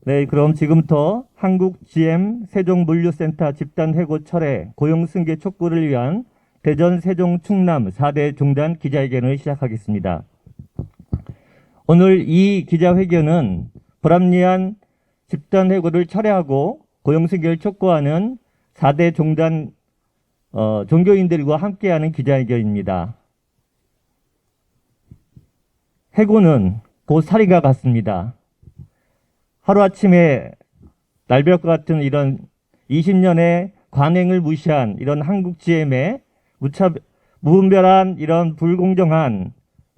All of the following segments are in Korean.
네, 그럼 지금부터 한국 GM 세종물류센터 집단 해고 철회 고용 승계 촉구를 위한 대전 세종 충남 4대 종단 기자회견을 시작하겠습니다. 오늘 이 기자회견은 불합리한 집단 해고를 철회하고 고용 승계를 촉구하는 4대 종단 종교인들과 함께하는 기자회견입니다. 해고는 곧 살인과 같습니다. 하루아침에 날벼락과 같은 이런 20년의 관행을 무시한 이런 한국 GM의 무분별한 이런 불공정한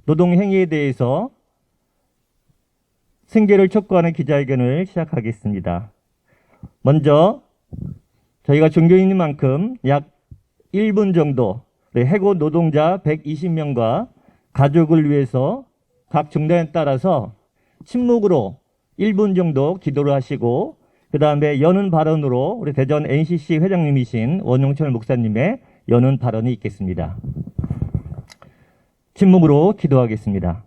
노동행위에 대해서 승계를 촉구하는 기자회견을 시작하겠습니다. 먼저 저희가 종교인인 만큼 약 1분 정도 해고 노동자 120명과 가족을 위해서 각 종단에 따라서 침묵으로 1분 정도 기도를 하시고 그 다음에 여는 발언으로 우리 대전 NCC 회장님이신 원용철 목사님의 여는 발언이 있겠습니다. 침묵으로 기도하겠습니다.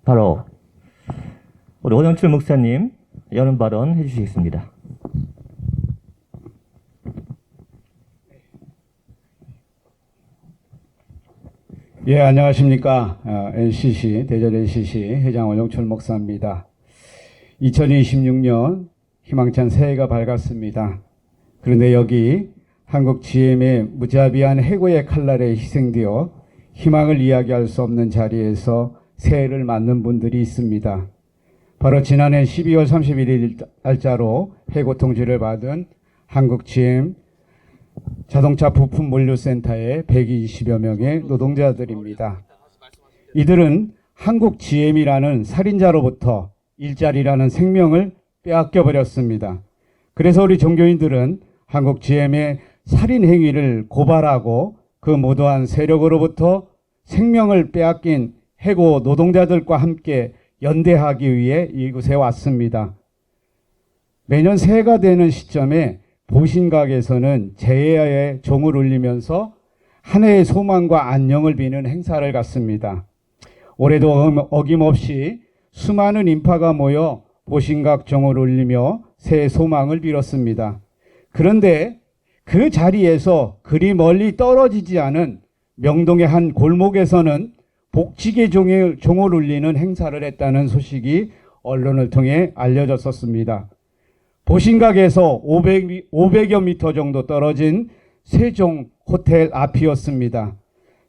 바로 우리 원영철 목사님 여는 발언 해주시겠습니다. 예, 안녕하십니까. 대전 NCC 회장 원영철 목사입니다. 2026년 희망찬 새해가 밝았습니다. 그런데 여기 한국 GM의 무자비한 해고의 칼날에 희생되어 희망을 이야기할 수 없는 자리에서 새해를 맞는 분들이 있습니다. 바로 지난해 12월 31일 날짜로 해고 통지를 받은 한국 GM 자동차 부품 물류센터의 120여 명의 노동자들입니다. 이들은 한국 GM이라는 살인자로부터 일자리라는 생명을 빼앗겨 버렸습니다. 그래서 우리 종교인들은 한국 GM의 살인 행위를 고발하고 그 무도한 세력으로부터 생명을 빼앗긴 해고 노동자들과 함께 연대하기 위해 이곳에 왔습니다. 매년 새해가 되는 시점에 보신각에서는 재해의 종을 울리면서 한 해의 소망과 안녕을 비는 행사를 갖습니다. 올해도 어김없이 수많은 인파가 모여 보신각 종을 울리며 새해 소망을 빌었습니다. 그런데 그 자리에서 그리 멀리 떨어지지 않은 명동의 한 골목에서는 복지계 종을 울리는 행사를 했다는 소식이 언론을 통해 알려졌었습니다. 보신각에서 500여 미터 정도 떨어진 세종 호텔 앞이었습니다.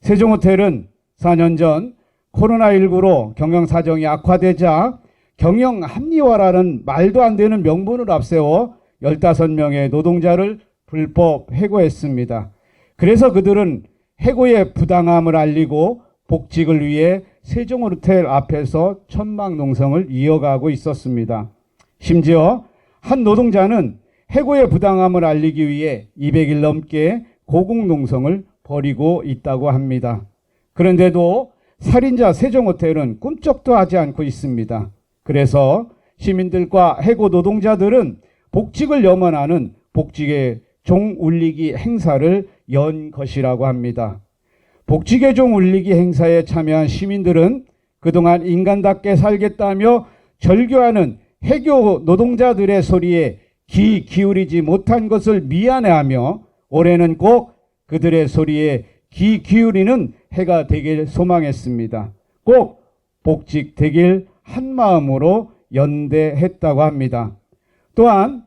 세종 호텔은 4년 전 코로나19로 경영 사정이 악화되자 경영 합리화라는 말도 안 되는 명분을 앞세워 15명의 노동자를 불법 해고했습니다. 그래서 그들은 해고의 부당함을 알리고 복직을 위해 세종 호텔 앞에서 천막 농성을 이어가고 있었습니다. 심지어 한 노동자는 해고의 부당함을 알리기 위해 200일 넘게 고공 농성을 벌이고 있다고 합니다. 그런데도 살인자 세종 호텔은 꿈쩍도 하지 않고 있습니다. 그래서 시민들과 해고 노동자들은 복직을 염원하는 복직의 종 울리기 행사를 연 것이라고 합니다. 복직의 종 울리기 행사에 참여한 시민들은 그동안 인간답게 살겠다며 절규하는 해고 노동자들의 소리에 귀 기울이지 못한 것을 미안해하며 올해는 꼭 그들의 소리에 귀 기울이는 해가 되길 소망했습니다. 꼭 복직되길 한마음으로 연대했다고 합니다. 또한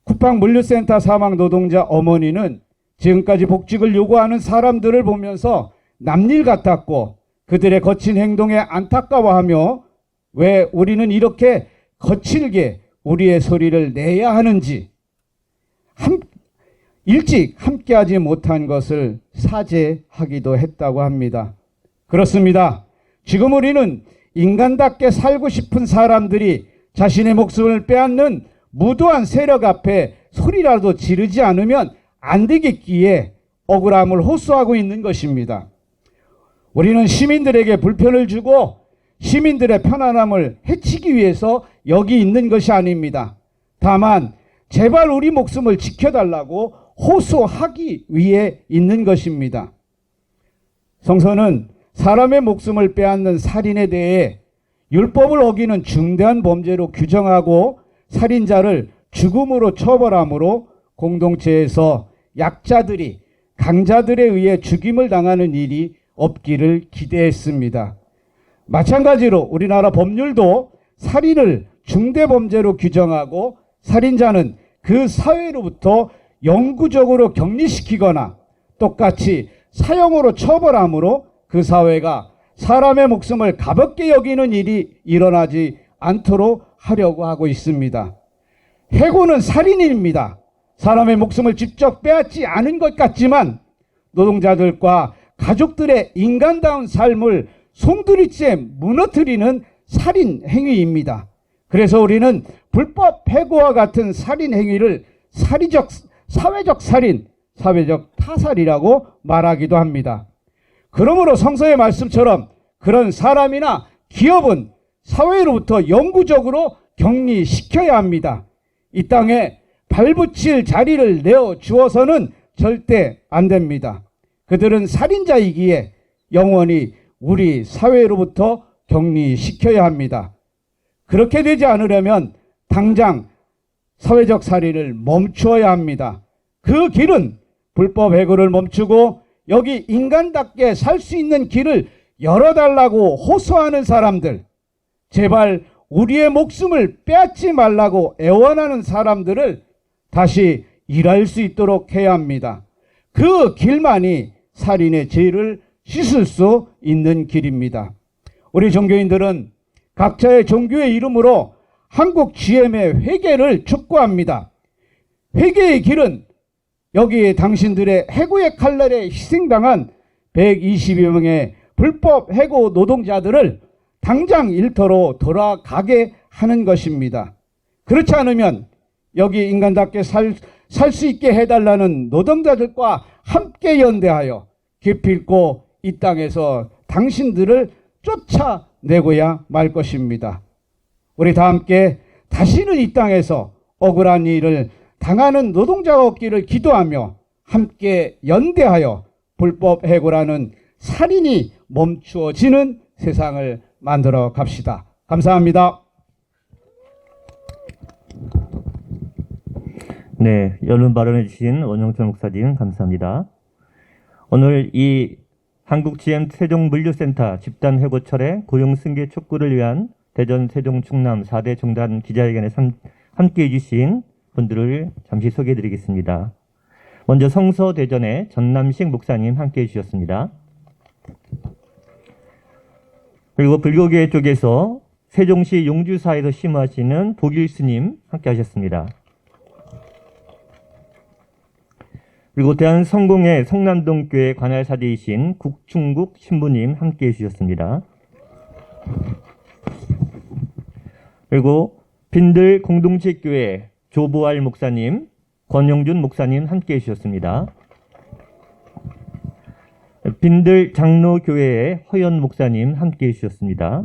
쿠팡물류센터 사망 노동자 어머니는 지금까지 복직을 요구하는 사람들을 보면서 남일 같았고 그들의 거친 행동에 안타까워하며 왜 우리는 이렇게 거칠게 우리의 소리를 내야 하는지 일찍 함께하지 못한 것을 사죄하기도 했다고 합니다. 그렇습니다. 지금 우리는 인간답게 살고 싶은 사람들이 자신의 목숨을 빼앗는 무도한 세력 앞에 소리라도 지르지 않으면 안 되겠기에 억울함을 호소하고 있는 것입니다. 우리는 시민들에게 불편을 주고 시민들의 편안함을 해치기 위해서 여기 있는 것이 아닙니다. 다만 제발 우리 목숨을 지켜달라고 호소하기 위해 있는 것입니다. 성서는 사람의 목숨을 빼앗는 살인에 대해 율법을 어기는 중대한 범죄로 규정하고 살인자를 죽음으로 처벌하므로 공동체에서 약자들이 강자들에 의해 죽임을 당하는 일이 없기를 기대했습니다. 마찬가지로 우리나라 법률도 살인을 중대범죄로 규정하고 살인자는 그 사회로부터 영구적으로 격리시키거나 똑같이 사형으로 처벌하므로 그 사회가 사람의 목숨을 가볍게 여기는 일이 일어나지 않도록 하려고 하고 있습니다. 해고는 살인입니다. 사람의 목숨을 직접 빼앗지 않은 것 같지만 노동자들과 가족들의 인간다운 삶을 송두리째 무너뜨리는 살인 행위입니다. 그래서 우리는 불법 해고와 같은 살인 행위를 사회적 살인, 사회적 타살이라고 말하기도 합니다. 그러므로 성서의 말씀처럼 그런 사람이나 기업은 사회로부터 영구적으로 격리시켜야 합니다. 이 땅에 발붙일 자리를 내어 주어서는 절대 안 됩니다. 그들은 살인자이기에 영원히 우리 사회로부터 격리시켜야 합니다. 그렇게 되지 않으려면 당장 사회적 살인을 멈추어야 합니다. 그 길은 불법 해고를 멈추고 여기 인간답게 살 수 있는 길을 열어달라고 호소하는 사람들, 제발 우리의 목숨을 빼앗지 말라고 애원하는 사람들을 다시 일할 수 있도록 해야 합니다. 그 길만이 살인의 죄를 씻을 수 있는 길입니다. 우리 종교인들은 각자의 종교의 이름으로 한국 GM의 회개를 촉구합니다. 회개의 길은 여기 당신들의 해고의 칼날에 희생당한 120여 명의 불법 해고 노동자들을 당장 일터로 돌아가게 하는 것입니다. 그렇지 않으면 여기 인간답게 살 수 있게 해달라는 노동자들과 함께 연대하여 기필코 이 땅에서 당신들을 쫓아내고야 말 것입니다. 우리 다 함께 다시는 이 땅에서 억울한 일을 당하는 노동자가 없기를 기도하며 함께 연대하여 불법 해고라는 살인이 멈추어지는 세상을 만들어 갑시다. 감사합니다. 네, 여론 발언해 주신 원영철 목사님 감사합니다. 오늘 이 한국 GM 세종물류센터 집단 해고 철회 고용 승계 촉구를 위한 대전 세종 충남 4대 종단 기자회견에 함께해 주신 분들을 잠시 소개해 드리겠습니다. 먼저 성서대전의 전남식 목사님 함께해 주셨습니다. 그리고 불교계 쪽에서 세종시 용주사에서 심화하시는 복일 스님 함께 하셨습니다. 그리고 대한성공회 성남동교회 관할사제이신 국충국 신부님 함께해 주셨습니다. 그리고 빈들 공동체교회 조보알 목사님, 권영준 목사님 함께해 주셨습니다. 빈들 장로교회의 허연 목사님 함께해 주셨습니다.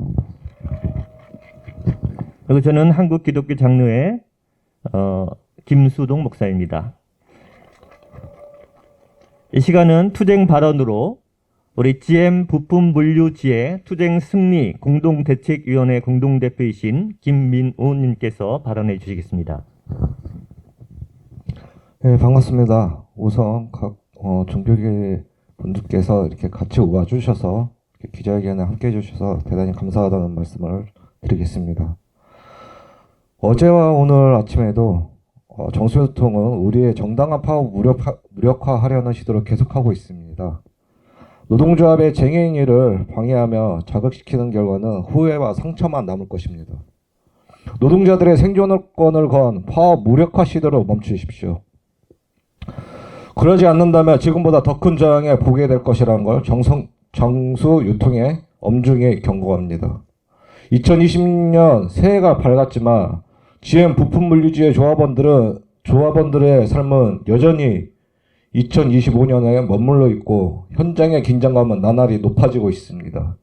그리고 저는 한국기독교 장로회 김수동 목사입니다. 이 시간은 투쟁 발언으로 우리 GM 부품 물류지회 투쟁 승리 공동대책위원회 공동대표이신 김민우님께서 발언해 주시겠습니다. 네, 반갑습니다. 우선 각 종교계 분들께서 이렇게 같이 와주셔서 기자회견에 함께 해주셔서 대단히 감사하다는 말씀을 드리겠습니다. 어제와 오늘 아침에도 정수교통은 우리의 정당한 파업 무력화하려는 시도를 계속하고 있습니다. 노동조합의 쟁행위를 방해하며 자극시키는 결과는 후회와 상처만 남을 것입니다. 노동자들의 생존권을 건 파업 무력화 시도를 멈추십시오. 그러지 않는다면 지금보다 더 큰 저항에 보게 될 것이라는 걸 정수유통에 엄중히 경고합니다. 2020년 새해가 밝았지만 GM 부품 물류지의 조합원들의 삶은 여전히 2025년에 머물러 있고 현장의 긴장감은 나날이 높아지고 있습니다.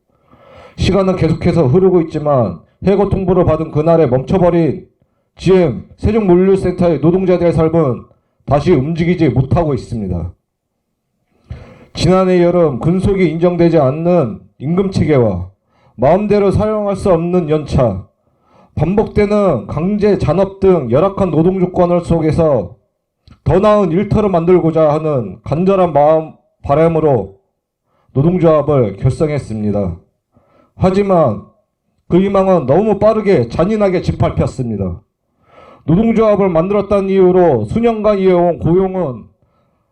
시간은 계속해서 흐르고 있지만 해고 통보를 받은 그날에 멈춰버린 GM 세종물류센터의 노동자들의 삶은 다시 움직이지 못하고 있습니다. 지난해 여름 근속이 인정되지 않는 임금체계와 마음대로 사용할 수 없는 연차, 반복되는 강제 잔업 등 열악한 노동 조건을 속에서 더 나은 일터를 만들고자 하는 간절한 바람으로 노동조합을 결성했습니다. 하지만 그 희망은 너무 빠르게 잔인하게 짓밟혔습니다. 노동조합을 만들었다는 이유로 수년간 이어온 고용은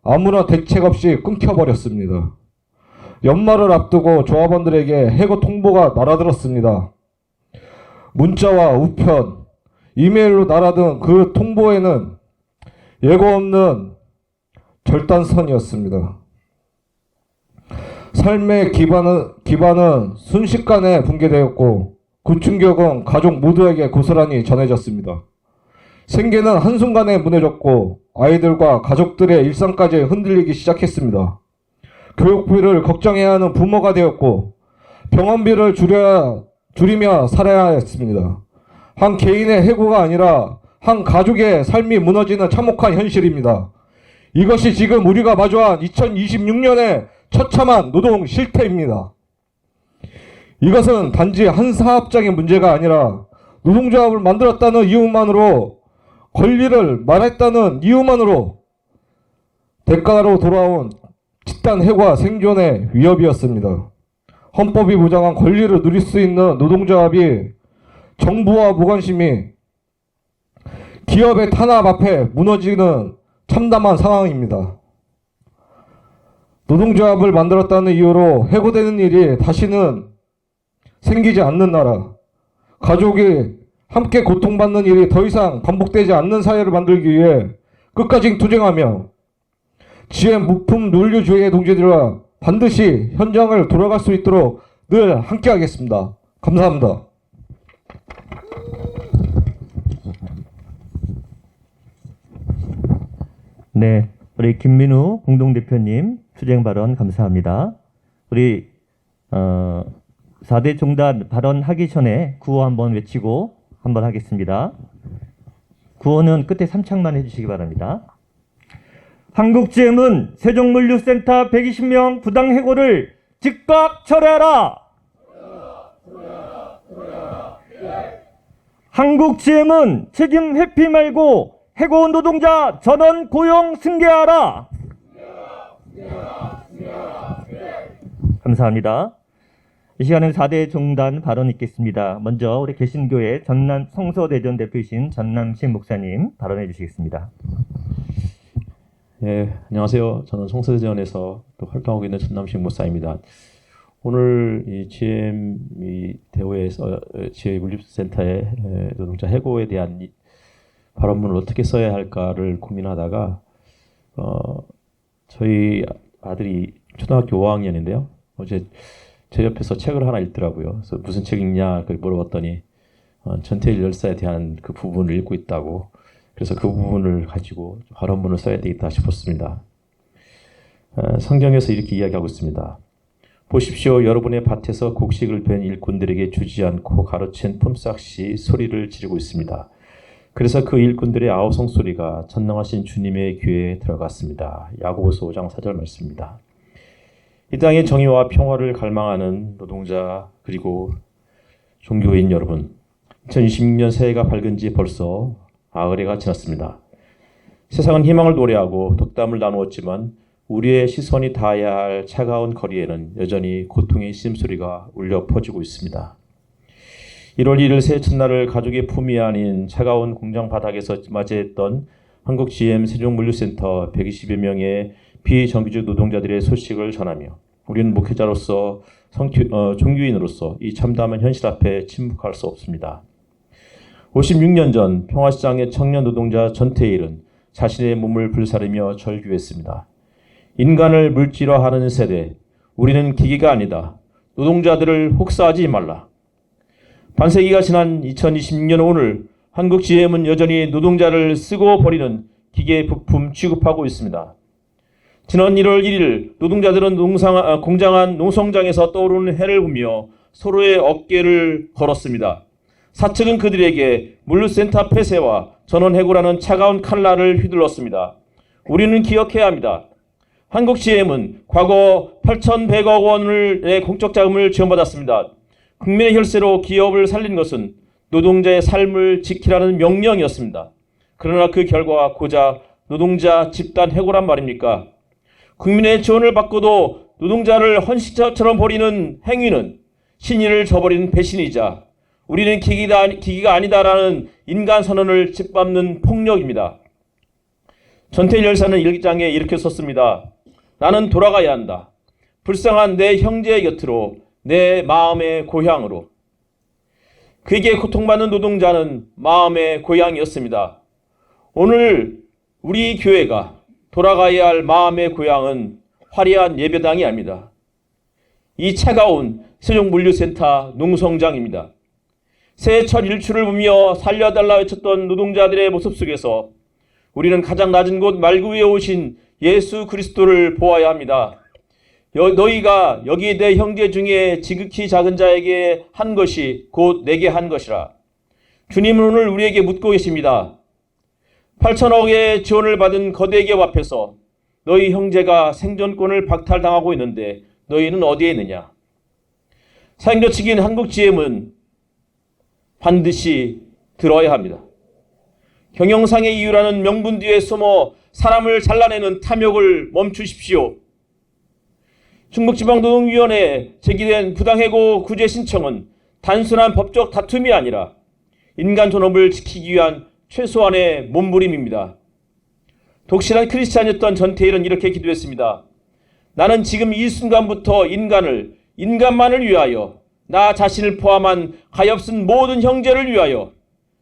아무런 대책 없이 끊겨버렸습니다. 연말을 앞두고 조합원들에게 해고 통보가 날아들었습니다. 문자와 우편, 이메일로 날아든 그 통보에는 예고 없는 절단선이었습니다. 삶의 기반은 순식간에 붕괴되었고 그 충격은 가족 모두에게 고스란히 전해졌습니다. 생계는 한순간에 무너졌고 아이들과 가족들의 일상까지 흔들리기 시작했습니다. 교육비를 걱정해야 하는 부모가 되었고 병원비를 줄이며 살아야 했습니다. 한 개인의 해고가 아니라 한 가족의 삶이 무너지는 참혹한 현실입니다. 이것이 지금 우리가 마주한 2026년의 처참한 노동 실태입니다. 이것은 단지 한 사업장의 문제가 아니라 노동조합을 만들었다는 이유만으로 권리를 말했다는 이유만으로 대가로 돌아온 집단 해고와 생존의 위협이었습니다. 헌법이 보장한 권리를 누릴 수 있는 노동조합이 정부와 무관심이 기업의 탄압 앞에 무너지는 참담한 상황입니다. 노동조합을 만들었다는 이유로 해고되는 일이 다시는 생기지 않는 나라, 가족이 함께 고통받는 일이 더 이상 반복되지 않는 사회를 만들기 위해 끝까지 투쟁하며 GM 부품 논리주의의 동지들과 반드시 현장을 돌아갈 수 있도록 늘 함께하겠습니다. 감사합니다. 네, 우리 김민우 공동대표님 투쟁 발언 감사합니다. 우리 4대 종단 발언하기 전에 구호 한번 외치고 한번 하겠습니다. 구호는 끝에 3창만 해주시기 바랍니다. 한국GM은 세종물류센터 120명 부당해고를 즉각 철회하라! 한국GM은 책임 회피 말고 해고 노동자 전원 고용 승계하라! 감사합니다. 이 시간은 4대 종단 발언 있겠습니다. 먼저 우리 개신교회 전남 성서대전 대표이신 전남식 목사님 발언해 주시겠습니다. 예, 안녕하세요. 저는 성서대전에서 또 활동하고 있는 전남식 목사입니다. 오늘 이 GM 대회에서 GM 물류센터의 노동자 해고에 대한 발언문을 어떻게 써야 할까를 고민하다가 저희 아들이 초등학교 5학년인데요. 어제 제 옆에서 책을 하나 읽더라고요. 그래서 무슨 책 읽냐 물어봤더니 전태일 열사에 대한 그 부분을 읽고 있다고. 그래서 그 부분을 가지고 발언문을 써야 되겠다 싶었습니다. 성경에서 이렇게 이야기하고 있습니다. 보십시오. 여러분의 밭에서 곡식을 벤 일꾼들에게 주지 않고 가로챈 품삯이 소리를 지르고 있습니다. 그래서 그 일꾼들의 아우성 소리가 전능하신 주님의 귀에 들어갔습니다. 야고보서 5장 4절 말씀입니다. 이 땅의 정의와 평화를 갈망하는 노동자 그리고 종교인 여러분, 2026년 새해가 밝은 지 벌써 나흘해가 지났습니다. 세상은 희망을 노래하고 덕담을 나누었지만 우리의 시선이 닿아야 할 차가운 거리에는 여전히 고통의 심소리가 울려 퍼지고 있습니다. 1월 1일 새해 첫날을 가족의 품이 아닌 차가운 공장 바닥에서 맞이했던 한국 GM 세종물류센터 120여 명의 비정규직 노동자들의 소식을 전하며 우리는 목회자로서 종교인으로서 이 참담한 현실 앞에 침묵할 수 없습니다. 56년 전 평화시장의 청년 노동자 전태일은 자신의 몸을 불사르며 절규했습니다. 인간을 물질화하는 세대, 우리는 기계가 아니다. 노동자들을 혹사하지 말라. 반세기가 지난 2026년 오늘 한국 GM은 여전히 노동자를 쓰고 버리는 기계 부품 취급하고 있습니다. 지난 1월 1일 노동자들은 공장 안 농성장에서 떠오르는 해를 보며 서로의 어깨를 걸었습니다. 사측은 그들에게 물류센터 폐쇄와 전원해고라는 차가운 칼날을 휘둘렀습니다. 우리는 기억해야 합니다. 한국GM은 과거 8,100억 원의 공적 자금을 지원받았습니다. 국민의 혈세로 기업을 살린 것은 노동자의 삶을 지키라는 명령이었습니다. 그러나 그 결과가 고작 노동자 집단 해고란 말입니까? 국민의 지원을 받고도 노동자를 헌신자처럼 버리는 행위는 신의를 저버리는 배신이자 우리는 기기가 아니다라는 인간 선언을 짓밟는 폭력입니다. 전태일 열사는 일기장에 이렇게 썼습니다. 나는 돌아가야 한다. 불쌍한 내 형제의 곁으로, 내 마음의 고향으로. 그에게 고통받는 노동자는 마음의 고향이었습니다. 오늘 우리 교회가 돌아가야 할 마음의 고향은 화려한 예배당이 아닙니다. 이 차가운 세종물류센터 농성장입니다. 새해철 일출을 보며 살려달라 외쳤던 노동자들의 모습 속에서 우리는 가장 낮은 곳 말구 위에 오신 예수 그리스도를 보아야 합니다. 너희가 여기 내 형제 중에 지극히 작은 자에게 한 것이 곧 내게 한 것이라. 주님은 오늘 우리에게 묻고 계십니다. 8천억의 지원을 받은 거대 기업 앞에서 너희 형제가 생존권을 박탈당하고 있는데 너희는 어디에 있느냐. 사행조 측인 한국GM은 반드시 들어야 합니다. 경영상의 이유라는 명분 뒤에 숨어 사람을 잘라내는 탐욕을 멈추십시오. 충북지방노동위원회에 제기된 부당해고 구제 신청은 단순한 법적 다툼이 아니라 인간 존엄을 지키기 위한 최소한의 몸부림입니다. 독실한 크리스찬이었던 전태일은 이렇게 기도했습니다. 나는 지금 이 순간부터 인간만을 위하여 나 자신을 포함한 가엾은 모든 형제를 위하여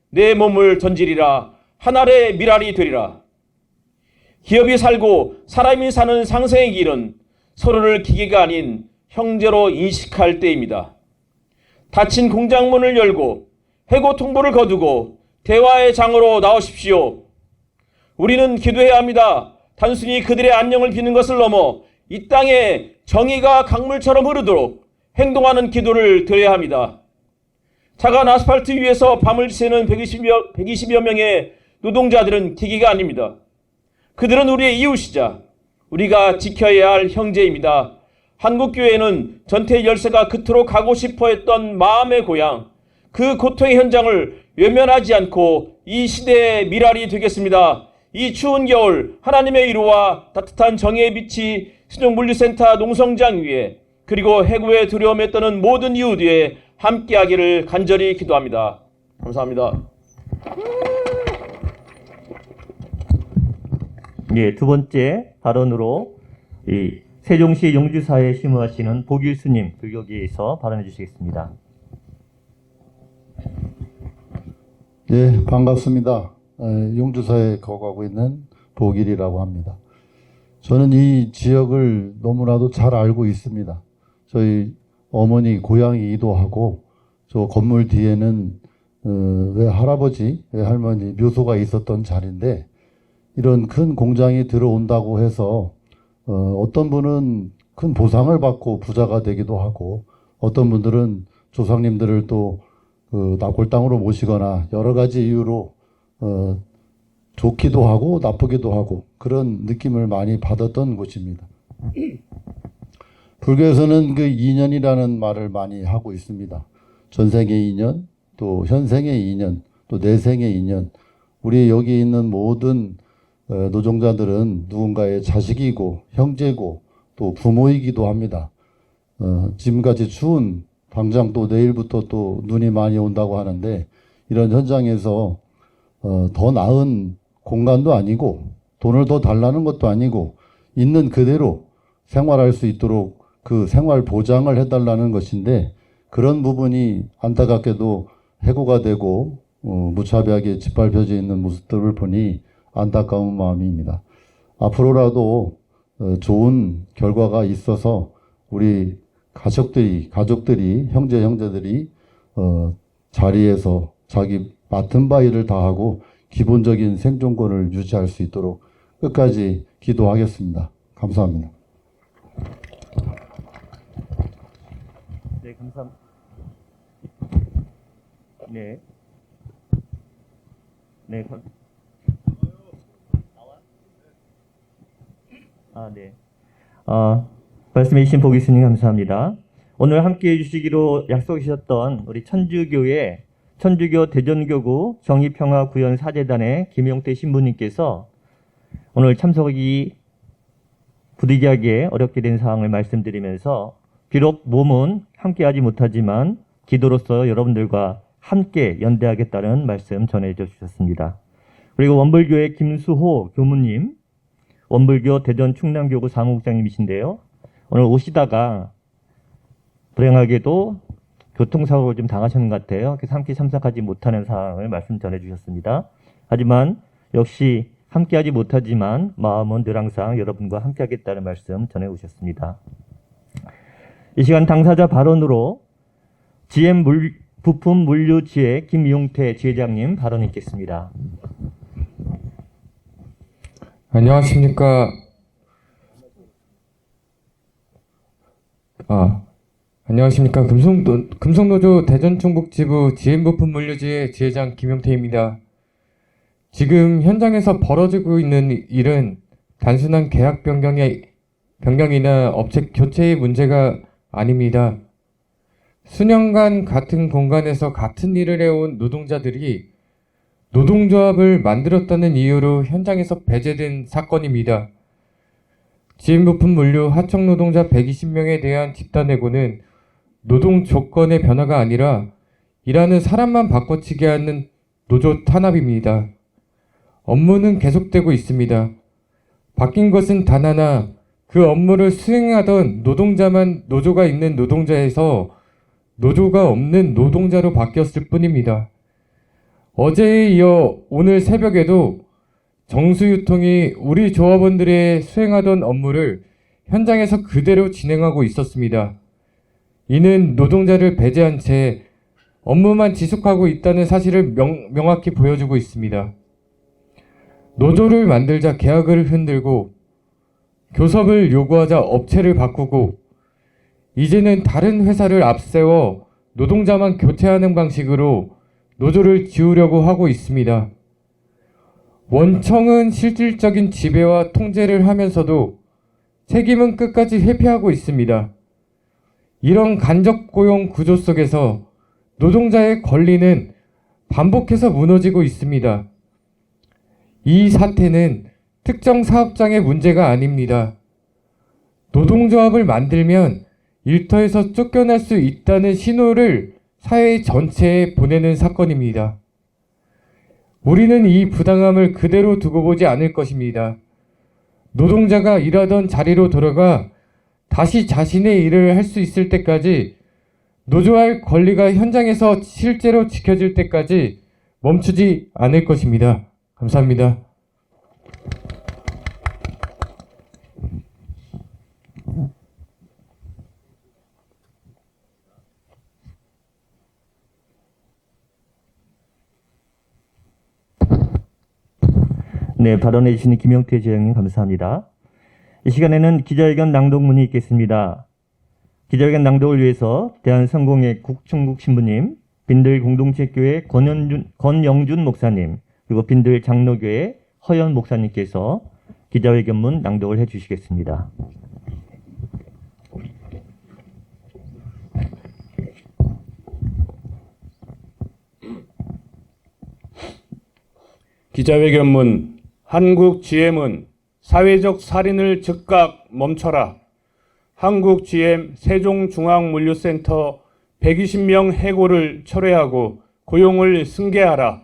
내 몸을 던지리라. 하늘의 미랄이 되리라. 기업이 살고 사람이 사는 상생의 길은 서로를 기계가 아닌 형제로 인식할 때입니다. 닫힌 공장문을 열고 해고 통보를 거두고 대화의 장으로 나오십시오. 우리는 기도해야 합니다. 단순히 그들의 안녕을 비는 것을 넘어 이 땅에 정의가 강물처럼 흐르도록 행동하는 기도를 드려야 합니다. 차가운 아스팔트 위에서 밤을 새는 120여 명의 노동자들은 기계가 아닙니다. 그들은 우리의 이웃이자 우리가 지켜야 할 형제입니다. 한국교회는 전태일 열사가 그토록 가고 싶어 했던 마음의 고향, 그 고통의 현장을 외면하지 않고 이 시대의 미랄이 되겠습니다. 이 추운 겨울 하나님의 위로와 따뜻한 정의의 빛이 세종물류센터 농성장 위에 그리고 해고의 두려움에 떠는 모든 이웃 위에 함께하기를 간절히 기도합니다. 감사합니다. 예, 두 번째 발언으로 이 세종시 용주사에 심우하시는 보길스님 불교계에서 발언해 주시겠습니다. 예, 반갑습니다. 용주사에 거주하고 있는 보길이라고 합니다. 저는 이 지역을 너무나도 잘 알고 있습니다. 저희 어머니 고향이 이도하고 저 건물 뒤에는 외할아버지, 외할머니 묘소가 있었던 자리인데 이런 큰 공장이 들어온다고 해서 어떤 분은 큰 보상을 받고 부자가 되기도 하고 어떤 분들은 조상님들을 또 납골당으로 모시거나 여러 가지 이유로 좋기도 하고 나쁘기도 하고 그런 느낌을 많이 받았던 곳입니다. 불교에서는 그 인연이라는 말을 많이 하고 있습니다. 전생의 인연, 또 현생의 인연, 또 내생의 인연. 우리 여기 있는 모든 노동자들은 누군가의 자식이고 형제고 또 부모이기도 합니다. 지금까지 추운 당장 또 내일부터 또 눈이 많이 온다고 하는데 이런 현장에서 더 나은 공간도 아니고 돈을 더 달라는 것도 아니고 있는 그대로 생활할 수 있도록 그 생활 보장을 해달라는 것인데 그런 부분이 안타깝게도 해고가 되고 무차별하게 짓밟혀져 있는 모습들을 보니 안타까운 마음입니다. 앞으로라도 좋은 결과가 있어서 우리 가족들이 형제들이 자리에서 자기 맡은 바 일을 다하고 기본적인 생존권을 유지할 수 있도록 끝까지 기도하겠습니다. 감사합니다. 네, 네. 네. 네. 말씀해 주신 보기스님 감사합니다. 오늘 함께 해주시기로 약속해 주셨던 우리 천주교 대전교구 정의평화구현 사재단의 김용태 신부님께서 오늘 참석이 부득이하게 어렵게 된 상황을 말씀드리면서 비록 몸은 함께하지 못하지만 기도로서 여러분들과 함께 연대하겠다는 말씀 전해져 주셨습니다. 그리고 원불교의 김수호 교무님, 원불교 대전 충남교구 사무국장님이신데요. 오늘 오시다가 불행하게도 교통사고를 좀 당하셨는 것 같아요. 그래서 함께 참석하지 못하는 상황을 말씀 전해 주셨습니다. 하지만 역시 함께하지 못하지만 마음은 늘 항상 여러분과 함께하겠다는 말씀 전해 오셨습니다. 이 시간 당사자 발언으로 GM 부품 물류지회 김용태 지회장님 발언 있겠습니다. 안녕하십니까. 안녕하십니까. 금속노조 대전충북지부 GM부품 물류지회 지회장 김용태입니다. 지금 현장에서 벌어지고 있는 일은 단순한 계약 변경이나 업체 교체의 문제가 아닙니다. 수년간 같은 공간에서 같은 일을 해온 노동자들이 노동조합을 만들었다는 이유로 현장에서 배제된 사건입니다. GM부품 물류 하청 노동자 120명에 대한 집단해고는 노동 조건의 변화가 아니라 일하는 사람만 바꿔치기 하는 노조 탄압입니다. 업무는 계속되고 있습니다. 바뀐 것은 단 하나, 그 업무를 수행하던 노동자만 노조가 있는 노동자에서 노조가 없는 노동자로 바뀌었을 뿐입니다. 어제에 이어 오늘 새벽에도 정수유통이 우리 조합원들의 수행하던 업무를 현장에서 그대로 진행하고 있었습니다. 이는 노동자를 배제한 채 업무만 지속하고 있다는 사실을 명확히 보여주고 있습니다. 노조를 만들자 계약을 흔들고 교섭을 요구하자 업체를 바꾸고 이제는 다른 회사를 앞세워 노동자만 교체하는 방식으로 노조를 지우려고 하고 있습니다. 원청은 실질적인 지배와 통제를 하면서도 책임은 끝까지 회피하고 있습니다. 이런 간접 고용 구조 속에서 노동자의 권리는 반복해서 무너지고 있습니다. 이 사태는 특정 사업장의 문제가 아닙니다. 노동조합을 만들면 일터에서 쫓겨날 수 있다는 신호를 사회 전체에 보내는 사건입니다. 우리는 이 부당함을 그대로 두고 보지 않을 것입니다. 노동자가 일하던 자리로 돌아가 다시 자신의 일을 할 수 있을 때까지 노조할 권리가 현장에서 실제로 지켜질 때까지 멈추지 않을 것입니다. 감사합니다. 네, 발언해 주시는 김용태 지회장님 감사합니다. 이 시간에는 기자회견 낭독문이 있겠습니다. 기자회견 낭독을 위해서 대한성공회 국충국 신부님, 빈들 공동체교회 권영준 목사님, 그리고 빈들 장로교회 허연 목사님께서 기자회견문 낭독을 해주시겠습니다. 기자회견문. 한국 GM은 사회적 살인을 즉각 멈춰라. 한국 GM 세종중앙물류센터 120명 해고를 철회하고 고용을 승계하라.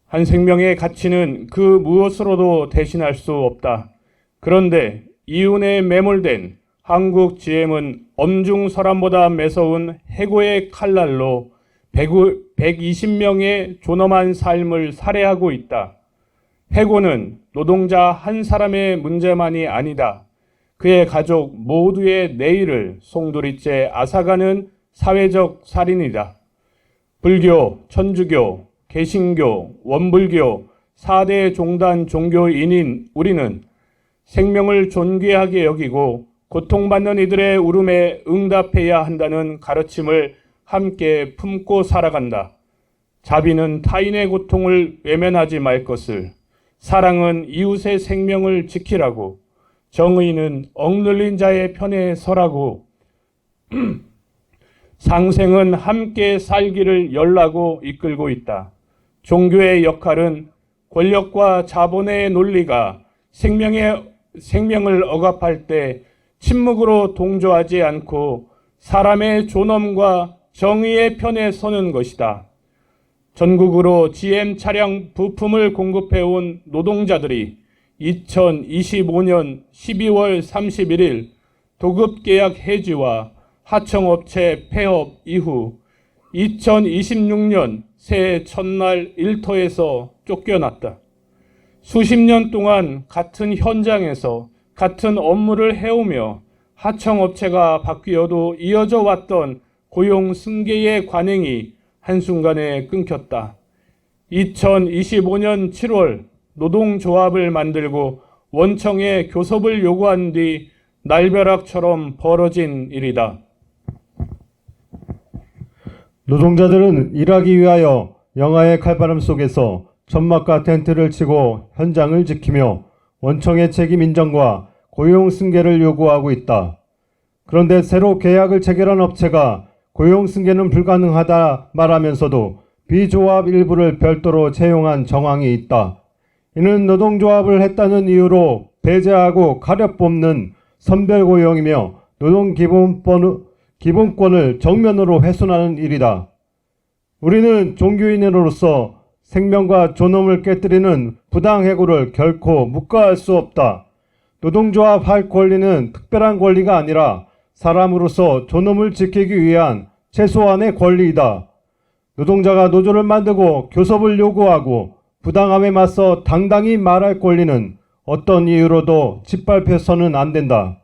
한 생명의 가치는 그 무엇으로도 대신할 수 없다. 그런데 이윤에 매몰된 한국 GM은 엄중설암보다 매서운 해고의 칼날로 120명의 존엄한 삶을 살해하고 있다. 해고는 노동자 한 사람의 문제만이 아니다. 그의 가족 모두의 내일을 송두리째 앗아가는 사회적 살인이다. 불교, 천주교, 개신교, 원불교 4대 종단 종교인인 우리는 생명을 존귀하게 여기고 고통받는 이들의 울음에 응답해야 한다는 가르침을 함께 품고 살아간다. 자비는 타인의 고통을 외면하지 말 것을, 사랑은 이웃의 생명을 지키라고, 정의는 억눌린 자의 편에 서라고, 상생은 함께 살기를 열라고 이끌고 있다. 종교의 역할은 권력과 자본의 논리가 생명을 억압할 때 침묵으로 동조하지 않고 사람의 존엄과 정의의 편에 서는 것이다. 전국으로 GM 차량 부품을 공급해온 노동자들이 2025년 12월 31일 도급계약 해지와 하청업체 폐업 이후 2026년 새해 첫날 일터에서 쫓겨났다. 수십 년 동안 같은 현장에서 같은 업무를 해오며 하청업체가 바뀌어도 이어져 왔던 고용 승계의 관행이 한순간에 끊겼다. 2025년 7월 노동조합을 만들고 원청에 교섭을 요구한 뒤 날벼락처럼 벌어진 일이다. 노동자들은 일하기 위하여 영하의 칼바람 속에서 천막과 텐트를 치고 현장을 지키며 원청의 책임 인정과 고용 승계를 요구하고 있다. 그런데 새로 계약을 체결한 업체가 고용 승계는 불가능하다 말하면서도 비조합 일부를 별도로 채용한 정황이 있다. 이는 노동조합을 했다는 이유로 배제하고 가려 뽑는 선별고용이며 노동 기본권을 정면으로 훼손하는 일이다. 우리는 종교인으로서 생명과 존엄을 깨뜨리는 부당해고를 결코 묵과할 수 없다. 노동조합 할 권리는 특별한 권리가 아니라 사람으로서 존엄을 지키기 위한 최소한의 권리이다. 노동자가 노조를 만들고 교섭을 요구하고 부당함에 맞서 당당히 말할 권리는 어떤 이유로도 짓밟혀서는 안 된다.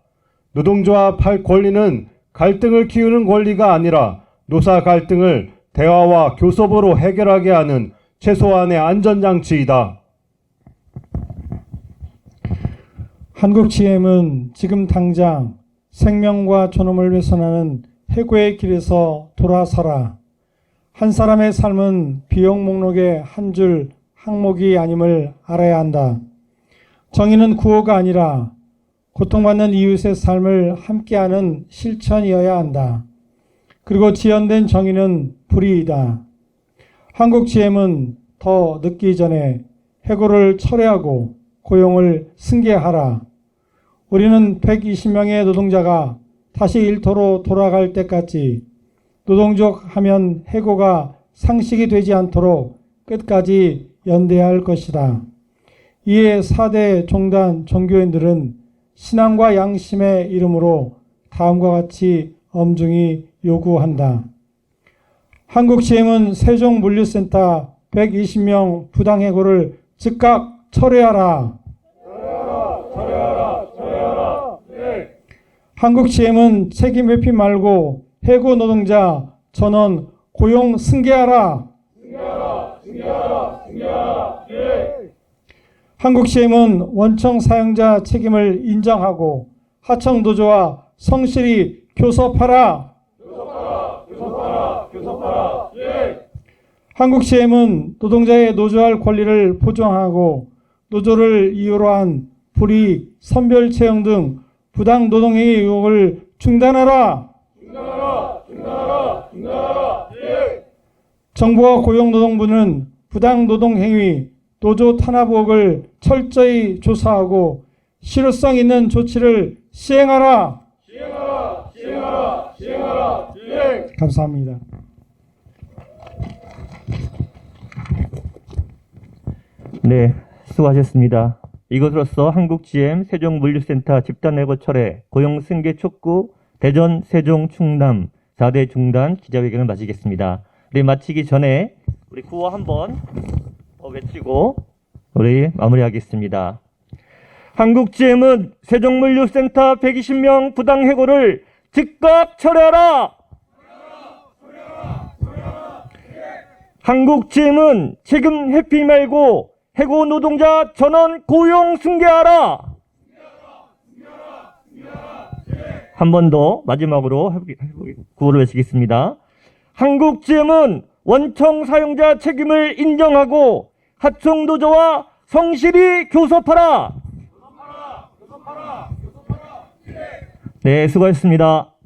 노동조합 할 권리는 갈등을 키우는 권리가 아니라 노사 갈등을 대화와 교섭으로 해결하게 하는 최소한의 안전장치이다. 한국 GM은 지금 당장 생명과 존엄을 훼손하는 해고의 길에서 돌아서라. 한 사람의 삶은 비용 목록의 한 줄 항목이 아님을 알아야 한다. 정의는 구호가 아니라 고통받는 이웃의 삶을 함께하는 실천이어야 한다. 그리고 지연된 정의는 불의이다. 한국 GM은 더 늦기 전에 해고를 철회하고 고용을 승계하라. 우리는 120명의 노동자가 다시 일터로 돌아갈 때까지 노동조합 하면 해고가 상식이 되지 않도록 끝까지 연대할 것이다. 이에 4대 종단 종교인들은 신앙과 양심의 이름으로 다음과 같이 엄중히 요구한다. 한국 GM은 세종물류센터 120명 부당해고를 즉각 철회하라. 한국 GM은 책임 회피 말고 해고 노동자 전원 고용 승계하라. 한국 GM은 원청 사용자 책임을 인정하고 하청 노조와 성실히 교섭하라. 한국 GM은 노동자의 노조할 권리를 보장하고 노조를 이유로 한 불이익, 선별 채용 등 부당 노동행위 의혹을 중단하라. 정부와 고용노동부는 부당 노동행위, 노조 탄압 의혹을 철저히 조사하고 실효성 있는 조치를 시행하라. 감사합니다. 네, 수고하셨습니다. 이것으로써 한국 GM 세종물류센터 집단해고 철회 고용 승계 촉구 대전 세종 충남 4대 중단 기자회견을 마치겠습니다. 우리 마치기 전에 우리 구호 한번 외치고 우리 마무리하겠습니다. 한국 GM은 세종물류센터 120명 부당해고를 즉각 철회하라. 한국 GM은 책임 회피 말고 해고 노동자 전원 고용 승계하라. 한 번 더 마지막으로 구호를 외치겠습니다. 한국GM은 원청 사용자 책임을 인정하고 하청노조와 성실히 교섭하라. 네, 수고하셨습니다.